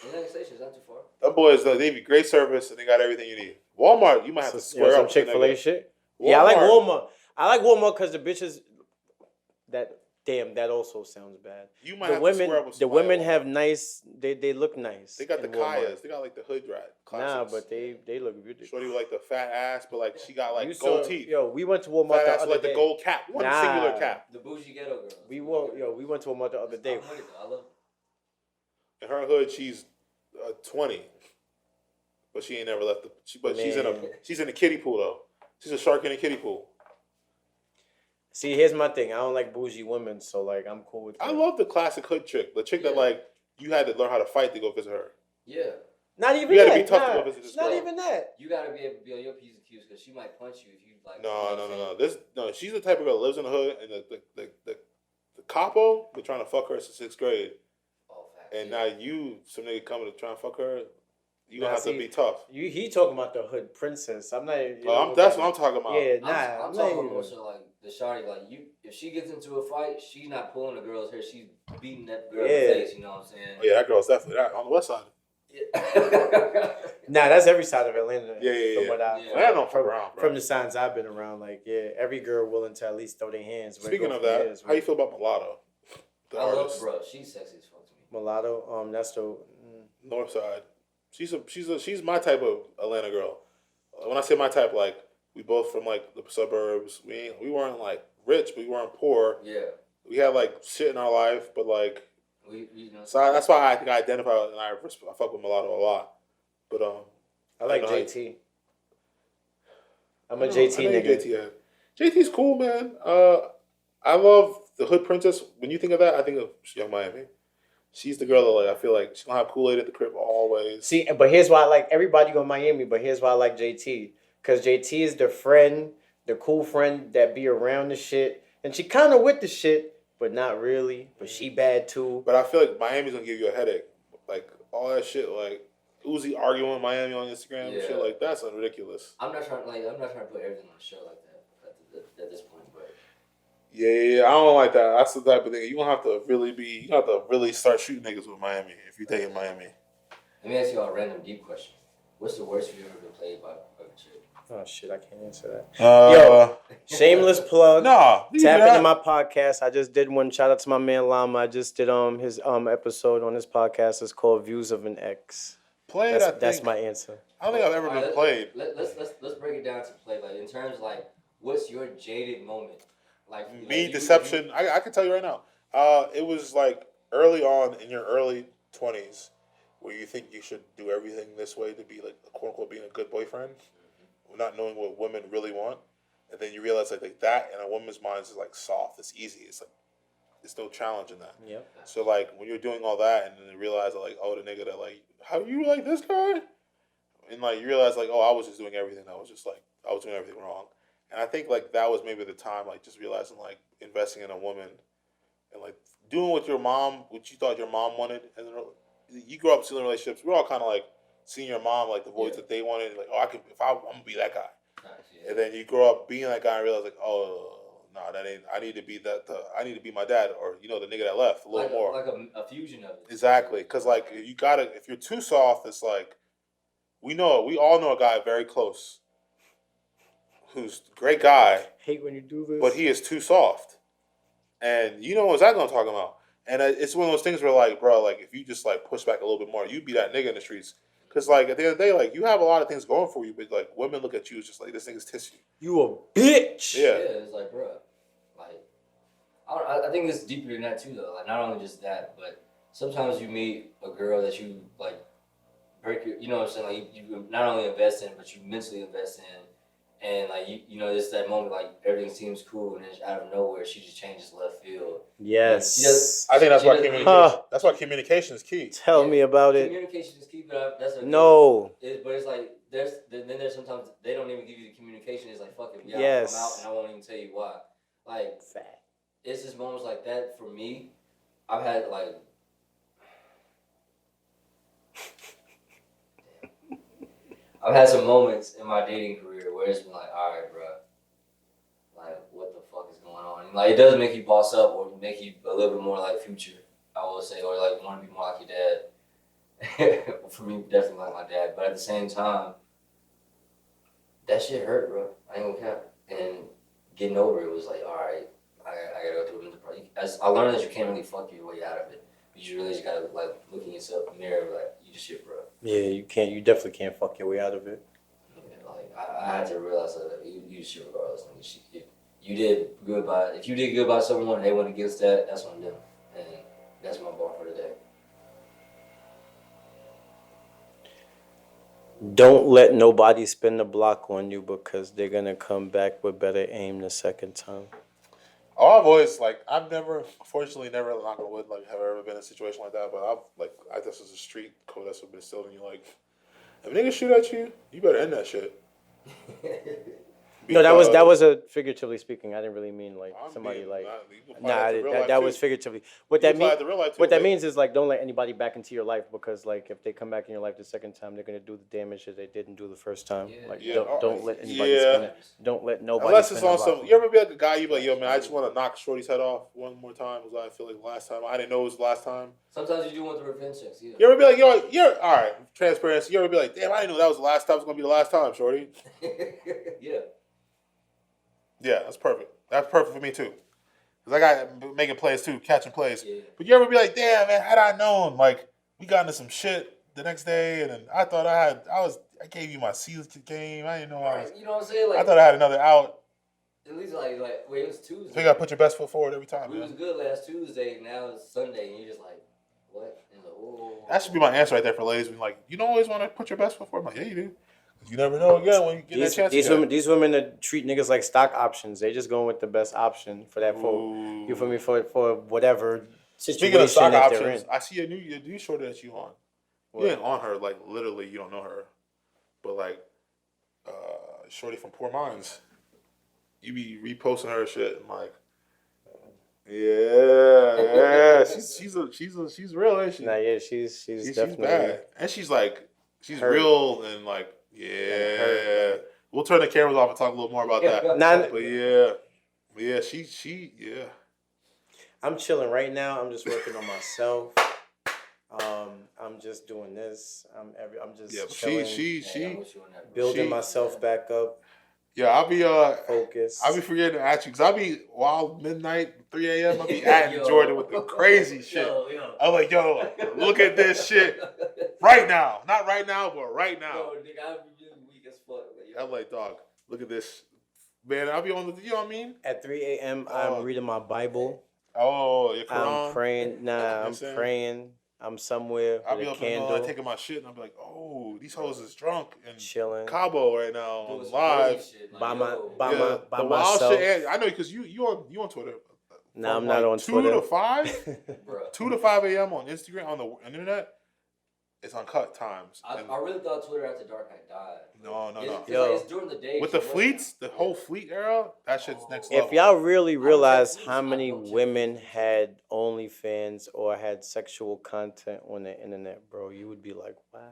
United Stations not too far. Them boys, they be great service and they got everything you need. Walmart, you might have to square up. Some Chick-fil-A shit. Walmart. Yeah, I like Walmart. I like Walmart because the bitches. That also sounds bad. You might have to square up with the women have nice. They look nice. They got the Kayas. They got like the hood rat. Nah, but they look beautiful. Shorty with like the fat ass, but like she got like gold teeth. Yo, we went to Walmart fat the ass other with like day. the gold cap, singular cap. The bougie ghetto girl. We went to Walmart the other day. I love In her hood, she's 20, but she ain't never left the. She's in a kiddie pool though. She's a shark in a kiddie pool. See, here's my thing. I don't like bougie women, so like I'm cool with that. I love the classic hood chick. The chick that like you had to learn how to fight to go visit her. Yeah. Not even you that. You gotta be tough to go visit this girl. Not even that. You gotta be able to be on your P's and Q's because she might punch you if you like. No. She's the type of girl that lives in the hood, and the capo been trying to fuck her since 6th grade. Oh, fact. And now some nigga coming to try and fuck her. You gonna have to be tough. He talking about the hood princess. I'm not. That's what I'm talking about. Yeah, I'm talking about more so like the shawty. Like if she gets into a fight, she's not pulling the girl's hair. She's beating that girl's face. You know what I'm saying? Oh, yeah, that girl's definitely that on the west side. Yeah. Nah, that's every side of Atlanta. Yeah. I don't fuck around, bro. From the signs I've been around, like every girl willing to at least throw their hands. Speaking of that, how you feel about Mulatto? I love bro. She's sexy as fuck to me. Mulatto, that's the north side. She's my type of Atlanta girl. When I say my type, like we both from like the suburbs. We weren't like rich, but we weren't poor. Yeah. We had like shit in our life, but like so that's why I think I identify and I fuck with Mulatto a lot. But I like JT. I'm a JT nigga. JT's cool, man. I love the Hood Princess. When you think of that, I think of Young Miami. She's the girl that like I feel like she's gonna have Kool-Aid at the crib always. See, but here's why I like everybody go Miami, but here's why I like JT. Cause JT is the friend, the cool friend that be around the shit. And she kinda with the shit, but not really. But she bad too. But I feel like Miami's gonna give you a headache. Like all that shit, like Uzi arguing with Miami on Instagram and shit, like that's ridiculous. I'm not trying to put everything on the show like that at this point, but Yeah, I don't like that. That's the type of thing. You have to really start shooting niggas with Miami if you taking Miami. Let me ask you a random deep question. What's the worst you've ever been played by a chick? Oh shit, I can't answer that. Yo, shameless plug. Tap into my podcast. I just did one. Shout out to my man Llama. I just did his episode on his podcast. It's called Views of an Ex. That's my answer. I don't think I've ever been played. Let's break it down to play. Like in terms of like, what's your jaded moment? Like deception. I can tell you right now. It was like early on in your early 20s where you think you should do everything this way to be like quote unquote being a good boyfriend, not knowing what women really want, and then you realize like that in a woman's mind is like soft. It's easy. It's like there's no challenge in that. Yep. So like when you're doing all that and then you realize that like the nigga that like how you like this guy, and like you realize like I was just doing everything. I was doing everything wrong. And I think like that was maybe the time like just realizing like investing in a woman and like doing what you thought your mom wanted. And you grow up seeing relationships. We're all kind of like seeing your mom like the voice that they wanted. Like I'm gonna be that guy. Yeah. And then you grow up being that guy and realize like that ain't. I need to be I need to be my dad or the nigga that left a little more. Like a fusion of it. Exactly, because like if you're too soft, it's like we all know a guy very close. Who's a great guy. Hate when you do this. But he is too soft. And you know what's that gonna talk about? And it's one of those things where like, bro, like if you just like push back a little bit more, you'd be that nigga in the streets. Cause like at the end of the day, like you have a lot of things going for you, but like women look at you as just like this nigga's tissue. You a bitch. Yeah. It's like, bro, like I think it's deeper than that too though. Like not only just that, but sometimes you meet a girl that you like break your, you know what I'm saying? Like you not only invest in, but you mentally invest in. And like it's that moment like everything seems cool, and then out of nowhere she just changes left field. Yes, I think that's why communication. That's why communication is key. Tell me about it. Communication is key, but that's no. But it's like there's sometimes they don't even give you the communication. It's like fuck it, I'm out, and I won't even tell you why. Like it's just moments like that for me. I've had like. I've had some moments in my dating career where it's been like, all right, bro, like, what the fuck is going on? You Like it does make you boss up or make you a little bit more like Future, I will say, or like want to be more like your dad. For me, definitely like my dad. But at the same time, that shit hurt, bro. I ain't gonna cap. And getting over it was like, all right, I gotta go through it. As I learned that you can't really fuck your way out of it. You really just gotta like look in yourself in the mirror, like you just shit, bro. Yeah, you can't. You definitely can't fuck your way out of it. Yeah, like I had to realize that you shit regardless. Like, you did good by. If you did good by someone, and they went against that. That's on them, and that's my bar for today. Don't let nobody spin the block on you because they're gonna come back with better aim the second time. Oh, I've always unfortunately, never knock on wood, like have ever been in a situation like that. But I guess it's a street code that's been instilled in you. Like, if niggas shoot at you, you better end that shit. No, that was a figuratively speaking. I didn't really mean like somebody like. That was figuratively. What that means is like don't let anybody back into your life because like if they come back in your life the second time, they're gonna do the damage that they didn't do the first time. Yeah. Like don't let anybody spin it. Don't let nobody. Unless it's on some. You ever be like a guy? You be like, yo, man, I just want to knock Shorty's head off one more time. Was I feel like last time? I didn't know it was the last time. Sometimes you do want the revenge checks. Yeah. You ever be like, yo, you're all right. Transparency. You ever be like, damn, I didn't know that was the last time. It's gonna be the last time, Shorty. Yeah. Yeah, that's perfect. That's perfect for me too. Cause I got making plays too, catching plays. Yeah. But you ever be like, damn man, had I known, like we got into some shit the next day, and then I thought I gave you my season game. I didn't know I was. You know what I'm saying? Like I thought I had another out. At least wait, it was Tuesday. So you gotta put your best foot forward every time. We was good last Tuesday. Now it's Sunday, and you're just like, what? And like, whoa. That should be my answer right there for ladies. Being like, you don't always want to put your best foot forward. I'm like, yeah, you do. You never know again when you get that chance. These women that treat niggas like stock options. They just going with the best option for that for you feel me for whatever situation. Speaking of stock that options, I see a new shorty that you on. What? You ain't on her like literally. You don't know her, but like, shorty from Poor Minds. You be reposting her shit and like, yeah, she's real, ain't she? Nah, yeah, she's definitely bad, and she's real and like. Yeah, we'll turn the cameras off and talk a little more about that. But yeah, she. I'm chilling right now. I'm just working on myself. I'm just doing this. I'm just chilling. She building myself back up. Yeah, I'll be focused. I'll be forgetting to ask you because I'll be wild midnight, 3 a.m. I'll be at Jordan with the crazy shit. I'm like, yo, look at this shit right now. Not right now, but right now. Yo, nigga, I'll be really weak as fuck. I'm like, dog, look at this. Man, I'll be on the, you know what I mean? At 3 a.m., I'm reading my Bible. Oh, your Quran? I'm praying. Nah, I'm praying. I'm somewhere I'll with be a up candle. taking my shit, and I'll be like, oh, these hoes is drunk and chilling. Cabo right now on live. By the myself. Wild shit, I know because you on Twitter. No, I'm not on Twitter. 2 to 5? 2 to 5 a.m. on Instagram, on the internet. It's uncut times. I really thought Twitter after dark had died. No. Yo, it's during the day. With the fleets, the whole fleet era, that shit's next level. If y'all really realize how many women had OnlyFans or had sexual content on the internet, bro, you would be like, wow.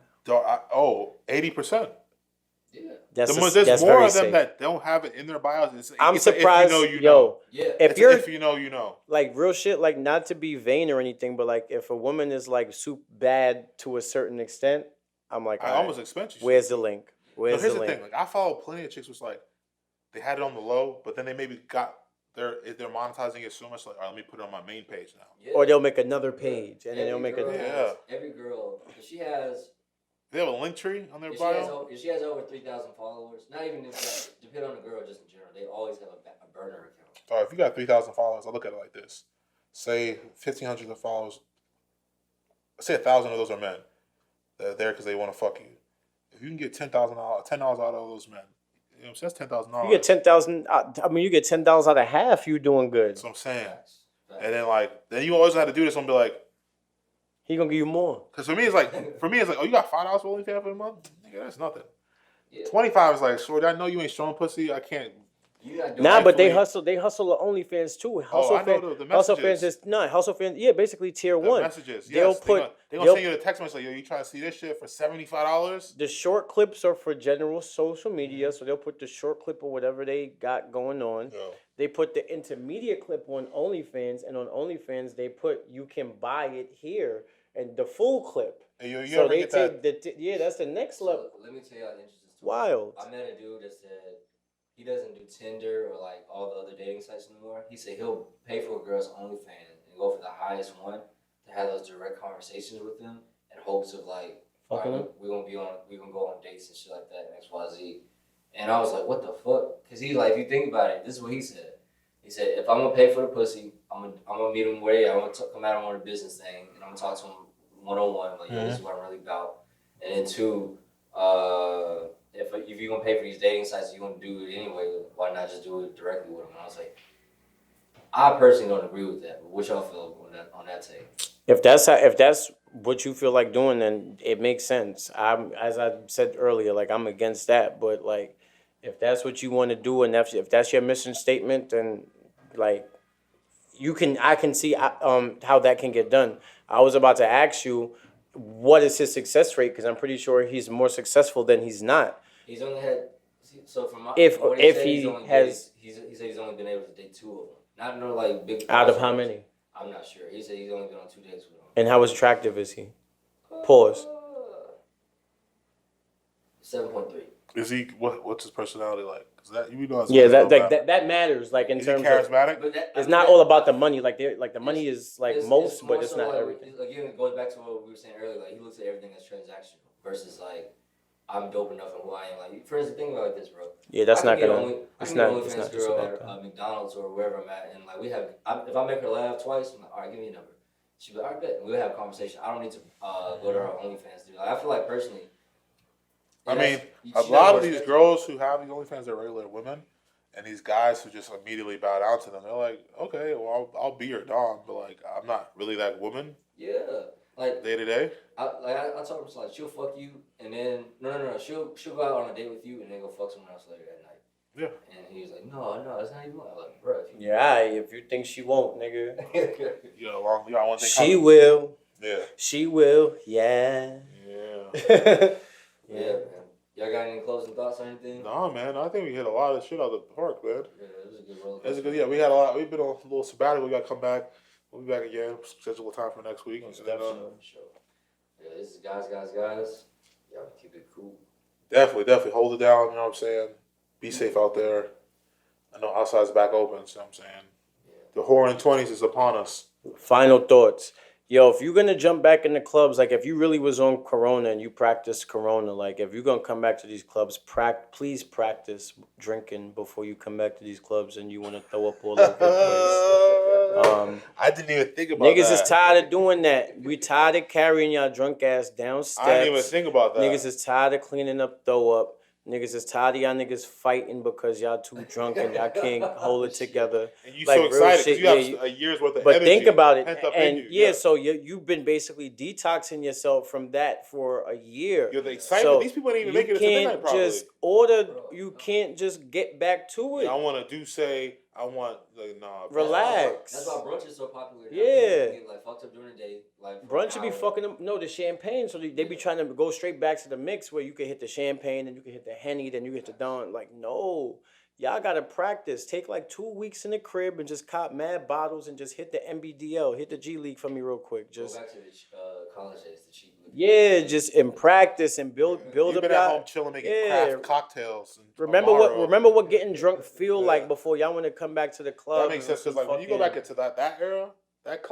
80%. Yeah. There's more of them that don't have it in their bios. I'm surprised. If you know, Yeah. If you know, you know. Like real shit, like not to be vain or anything, but like if a woman is like super bad to a certain extent, I'm like, I almost expect you. Where's the link? Here's the thing. Like I follow plenty of chicks was like, they had it on the low, but then they maybe got they're monetizing it so much. Like, all right, let me put it on my main page now. Yeah. Or they'll make another page and then they'll make Every girl, if she has. They have a link tree on their bio. If she has over 3,000 followers, not even if that, depending on the girl, just in general, they always have a burner account. So if you got 3,000 followers, I look at it like this: say 1,500 of followers, say 1,000 of those are men. They're there because they want to fuck you. If you can get $10 out of those men, you know, so that's $10,000. You get 10,000. I mean, you get $10 out of half. You doing good. That's what I'm saying. Facts. And then you always have to do this and be like. He gonna give you more. Cause for me it's like, oh, you got $5 for OnlyFans for the month? Nigga, that's nothing. Yeah. 25 is like, shorty, I know you ain't showing pussy. I can't But they hustle the OnlyFans too. I know the Hustle messages. Fans is not Hustle Fans. Yeah, basically tier the 1. Messages. They'll Yes, put. They're gonna send you a text message like, yo, you trying to see this shit for $75? The short clips are for general social media, so they'll put the short clip or whatever they got going on. Yo. They put the intermediate clip on OnlyFans, and on OnlyFans they put you can buy it here and the full clip. Hey, yo, you so ever they get take that? yeah, that's the next level. Let me tell you how interesting story. Wild. I met a dude that said he doesn't do Tinder or like all the other dating sites anymore. He said he'll pay for a girl's OnlyFans and go for the highest one to have those direct conversations with them in hopes of like, we're gonna go on dates and shit like that, XYZ. And I was like, what the fuck? Because he's like, if you think about it, this is what he said. He said, if I'm gonna pay for the pussy, I'm gonna meet him where they are. I'm gonna come at him on a business thing, and I'm gonna talk to him one-on-one. Like, this is what I'm really about. And then 2, if you're gonna pay for these dating sites, you're gonna do it anyway. Why not just do it directly with him? And I was like, I personally don't agree with that. But what y'all feel on that take? If that's what you feel like doing, then it makes sense. As I said earlier, like I'm against that. But like, if that's what you want to do, and if that's your mission statement, then like I can see how that can get done. I was about to ask you, what is his success rate? Because I'm pretty sure he's more successful than he's not. He's only had from what he has. He said he's only been able to date 2 of them. Not no like big. Out of how many? I'm not sure. He said he's only been on 2 dates with them. And how attractive is he? Pause. 7.3. Is he what's his personality like? That matters. Like in terms charismatic? of, it's not all about the money. Like the money is like most, but it's not like, everything. Again, it goes back to what we were saying earlier. Like he looks at everything as transactional versus like I'm dope enough and who I am. Like for instance, think about it like this, bro. Yeah, that's not gonna. It's not. It's not girl at McDonald's or wherever I'm at, and like we have. If I make her laugh twice, I'm like, all right, give me a number. She'll be like, all right, bet. We'll have a conversation. I don't need to go to our OnlyFans. Dude. Like, I feel like personally. I mean, a lot of these girls who have these OnlyFans are regular women, and these guys who just immediately bow down to them. They're like, okay, well, I'll be your dom, but like, I'm not really that woman. Yeah, like day to day. I told her like she'll fuck you, and then no, she'll go out on a date with you, and then go fuck someone else later that night. Yeah. And he was like, no, that's not even. I was like, bro. If you think she won't, nigga. one thing. She will. Yeah. She will. Yeah. Yeah. Yeah, man. Y'all got any closing thoughts or anything? No, man. I think we hit a lot of shit out of the park, man. Yeah, it was a good roller. It was a good. Yeah, we had a lot. We've been on a little sabbatical. We got to come back. We'll be back again. Schedule a time for next week. Sure. Yeah, this is guys. Y'all keep it cool. Definitely hold it down. You know what I'm saying? Be safe out there. I know outside's back open. You know what I'm saying? Yeah. The horror in 20s is upon us. Final thoughts. Yo, if you're going to jump back in the clubs, like if you really was on Corona and you practiced Corona, like if you're going to come back to these clubs, please practice drinking before you come back to these clubs and you want to throw up all over the place. I didn't even think about niggas is tired of doing that. We tired of carrying y'all drunk ass down steps. I didn't even think about that. Niggas is tired of cleaning up throw up. Niggas is tired of y'all niggas fighting because y'all too drunk and y'all can't hold it together. And you like, so excited because you have a year's worth of but energy. But think about it. And so you've been basically detoxing yourself from that for a year. You're the excitement. So these people ain't even making it to midnight probably. You can't just get back to it. Yeah, I want to relax. That's why brunch is so popular now. Yeah. Get, like fucked up during the day. Like brunch should be fucking them. No, the champagne. So they be trying to go straight back to the mix where you can hit the champagne and you can hit the Henny, then you hit the Don. Like, no. Y'all gotta practice. Take like 2 weeks in the crib and just cop mad bottles and just hit the NBDL. Hit the G League for me real quick. Just go back to the college days, the cheap league. Yeah, just in practice and build You've up. Been at home chilling, making craft cocktails. And remember what getting drunk feel like before y'all want to come back to the club. That makes sense because like when you go back into that era, that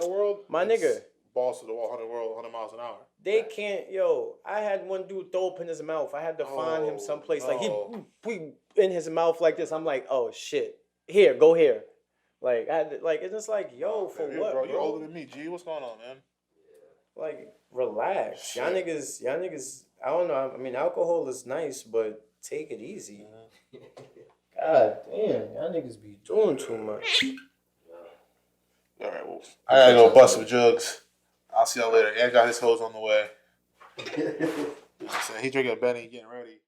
world, my nigga, balls to the wall, 100 miles an hour. They can't, I had one dude throw up in his mouth. I had to find him someplace. Like, he in his mouth like this. I'm like, oh, shit. Here, go here. Like, it's just like, for what, bro? You're older than me, G. What's going on, man? Like, relax. Y'all niggas, I don't know. I mean, alcohol is nice, but take it easy. God damn, y'all niggas be doing too much. All right, well, I gotta go bust some jugs. I'll see y'all later. Ed got his hose on the way. He drinking a Benny, getting ready.